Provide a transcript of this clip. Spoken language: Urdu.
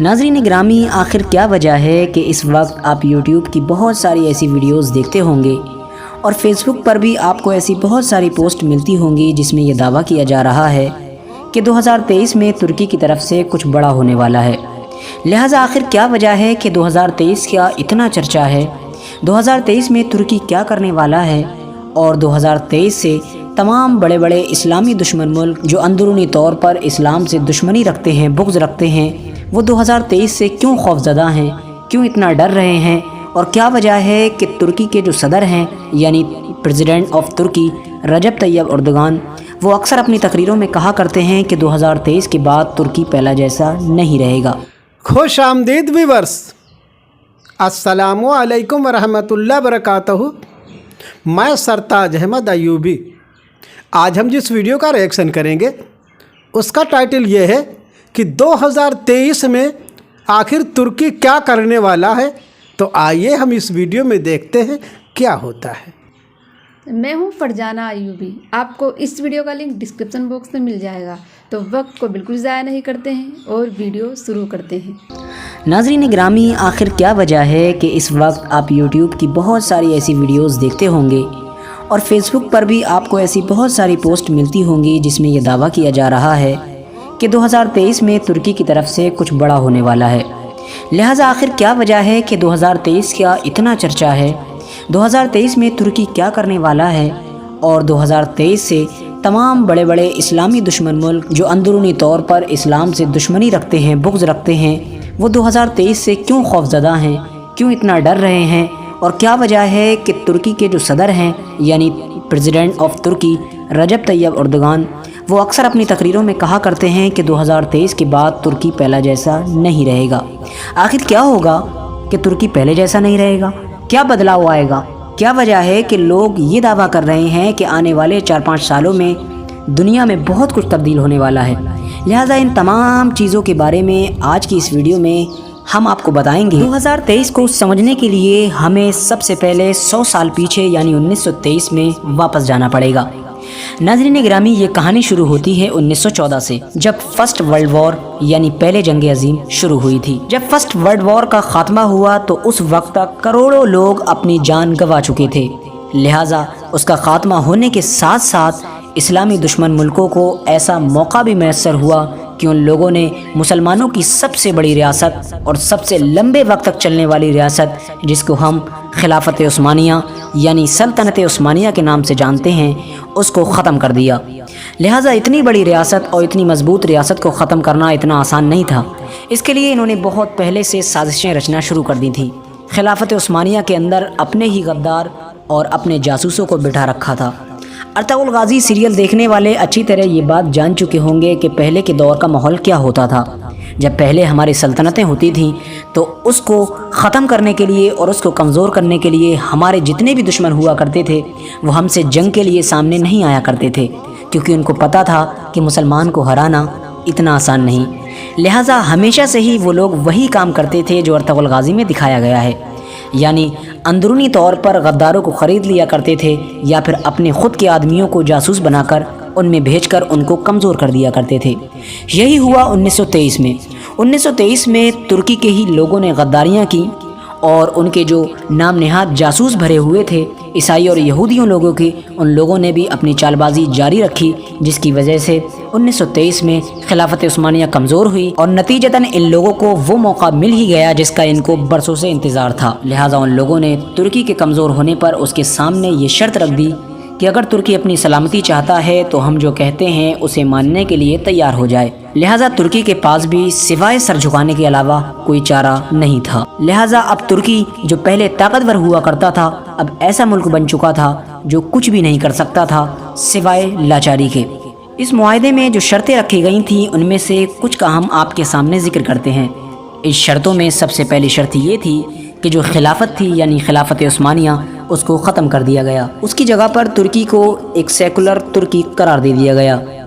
ناظرین گرامی، آخر کیا وجہ ہے کہ اس وقت آپ یوٹیوب کی بہت ساری ایسی ویڈیوز دیکھتے ہوں گے اور فیس بک پر بھی آپ کو ایسی بہت ساری پوسٹ ملتی ہوں گی جس میں یہ دعویٰ کیا جا رہا ہے کہ 2023 میں ترکی کی طرف سے کچھ بڑا ہونے والا ہے۔ لہٰذا آخر کیا وجہ ہے کہ 2023 کا اتنا چرچا ہے، 2023 میں ترکی کیا کرنے والا ہے، اور 2023 سے تمام بڑے بڑے اسلامی دشمن ملک جو اندرونی طور پر اسلام سے دشمنی رکھتے ہیں، بغض رکھتے ہیں، وہ 2023 سے کیوں خوفزدہ ہیں، کیوں اتنا ڈر رہے ہیں، اور کیا وجہ ہے کہ ترکی کے جو صدر ہیں یعنی president of Turkey Recep Tayyip Erdogan, وہ اکثر اپنی تقریروں میں کہا کرتے ہیں کہ 2023 کے بعد ترکی پہلا جیسا نہیں رہے گا۔ خوش آمدید ویورز، السلام علیکم ورحمۃ اللہ وبرکاتہ۔ میں سرتاج احمد ایوبی۔ آج ہم جس ویڈیو کا ریئیکشن کریں گے اس کا ٹائٹل یہ ہے کہ 2023 میں آخر ترکی کیا کرنے والا ہے، تو آئیے ہم اس ویڈیو میں دیکھتے ہیں کیا ہوتا ہے۔ میں ہوں فرجانہ ایوبی۔ آپ کو اس ویڈیو کا لنک ڈسکرپشن باکس میں مل جائے گا، تو وقت کو بالکل ضائع نہیں کرتے ہیں اور ویڈیو شروع کرتے ہیں۔ ناظرین گرامی، آخر کیا وجہ ہے کہ اس وقت آپ یوٹیوب کی بہت ساری ایسی ویڈیوز دیکھتے ہوں گے اور فیس بک پر بھی آپ کو ایسی بہت ساری پوسٹ ملتی ہوں گی جس میں یہ دعویٰ کیا جا رہا ہے کہ 2023 میں ترکی کی طرف سے کچھ بڑا ہونے والا ہے۔ لہٰذا آخر کیا وجہ ہے کہ 2023 کا اتنا چرچا ہے، 2023 میں ترکی کیا کرنے والا ہے، اور 2023 سے تمام بڑے بڑے اسلامی دشمن ملک جو اندرونی طور پر اسلام سے دشمنی رکھتے ہیں، بغض رکھتے ہیں، وہ 2023 سے کیوں خوفزدہ ہیں، کیوں اتنا ڈر رہے ہیں، اور کیا وجہ ہے کہ ترکی کے جو صدر ہیں یعنی president of Turkey Recep Tayyip Erdogan, وہ اکثر اپنی تقریروں میں کہا کرتے ہیں کہ 2023 کے بعد ترکی پہلا جیسا نہیں رہے گا۔ آخر کیا ہوگا کہ ترکی پہلے جیسا نہیں رہے گا؟ کیا بدلاؤ آئے گا؟ کیا وجہ ہے کہ لوگ یہ دعویٰ کر رہے ہیں کہ آنے والے 4-5 سالوں میں دنیا میں بہت کچھ تبدیل ہونے والا ہے؟ لہٰذا ان تمام چیزوں کے بارے میں آج کی اس ویڈیو میں ہم آپ کو بتائیں گے۔ 2023 کو سمجھنے کے لیے ہمیں سب سے پہلے 100 سال پیچھے یعنی 1923 میں واپس جانا پڑے گا۔ ناظرین گرامی، یہ کہانی شروع ہوتی ہے 1914 سے، جب فرسٹ ورلڈ وار یعنی پہلے جنگ عظیم شروع ہوئی تھی۔ جب فرسٹ ورلڈ وار کا خاتمہ ہوا تو اس وقت تک کروڑوں لوگ اپنی جان گنوا چکے تھے۔ لہٰذا اس کا خاتمہ ہونے کے ساتھ ساتھ اسلامی دشمن ملکوں کو ایسا موقع بھی میسر ہوا کہ ان لوگوں نے مسلمانوں کی سب سے بڑی ریاست اور سب سے لمبے وقت تک چلنے والی ریاست، جس کو ہم خلافت عثمانیہ یعنی سلطنت عثمانیہ کے نام سے جانتے ہیں، اس کو ختم کر دیا۔ لہٰذا اتنی بڑی ریاست اور اتنی مضبوط ریاست کو ختم کرنا اتنا آسان نہیں تھا۔ اس کے لیے انہوں نے بہت پہلے سے سازشیں رچنا شروع کر دی تھیں۔ خلافت عثمانیہ کے اندر اپنے ہی غدار اور اپنے جاسوسوں کو بٹھا رکھا تھا۔ ارطغرل غازی سیریل دیکھنے والے اچھی طرح یہ بات جان چکے ہوں گے کہ پہلے کے دور کا ماحول کیا ہوتا تھا۔ جب پہلے ہماری سلطنتیں ہوتی تھیں تو اس کو ختم کرنے کے لیے اور اس کو کمزور کرنے کے لیے ہمارے جتنے بھی دشمن ہوا کرتے تھے وہ ہم سے جنگ کے لیے سامنے نہیں آیا کرتے تھے، کیونکہ ان کو پتہ تھا کہ مسلمان کو ہرانا اتنا آسان نہیں۔ لہٰذا ہمیشہ سے ہی وہ لوگ وہی کام کرتے تھے جو ارطغرل غازی میں دکھایا گیا ہے، یعنی اندرونی طور پر غداروں کو خرید لیا کرتے تھے یا پھر اپنے خود کے آدمیوں کو جاسوس بنا کر ان میں بھیج کر ان کو کمزور کر دیا کرتے تھے۔ یہی ہوا 1923 میں۔ 1923 میں ترکی کے ہی لوگوں نے غداریاں کی اور ان کے جو نام نہاد جاسوس بھرے ہوئے تھے عیسائی اور یہودیوں لوگوں کے، ان لوگوں نے بھی اپنی چال بازی جاری رکھی، جس کی وجہ سے 1923 میں خلافت عثمانیہ کمزور ہوئی اور نتیجتاً ان لوگوں کو وہ موقع مل ہی گیا جس کا ان کو برسوں سے انتظار تھا۔ لہٰذا ان لوگوں نے ترکی کے کمزور ہونے پر اس کے سامنے یہ شرط رکھ دی کہ اگر ترکی اپنی سلامتی چاہتا ہے تو ہم جو کہتے ہیں اسے ماننے کے لیے تیار ہو جائے۔ لہٰذا ترکی کے پاس بھی سوائے سر جھکانے کے علاوہ کوئی چارہ نہیں تھا۔ لہٰذا اب ترکی جو پہلے طاقتور ہوا کرتا تھا اب ایسا ملک بن چکا تھا جو کچھ بھی نہیں کر سکتا تھا سوائے لاچاری کے۔ اس معاہدے میں جو شرطیں رکھی گئی تھیں ان میں سے کچھ کا ہم آپ کے سامنے ذکر کرتے ہیں۔ اس شرطوں میں سب سے پہلی شرط یہ تھی کہ جو خلافت تھی یعنی خلافت عثمانیہ اس کو ختم کر دیا گیا، اس کی جگہ پر ترکی کو ایک سیکولر ترکی قرار دے دیا گیا۔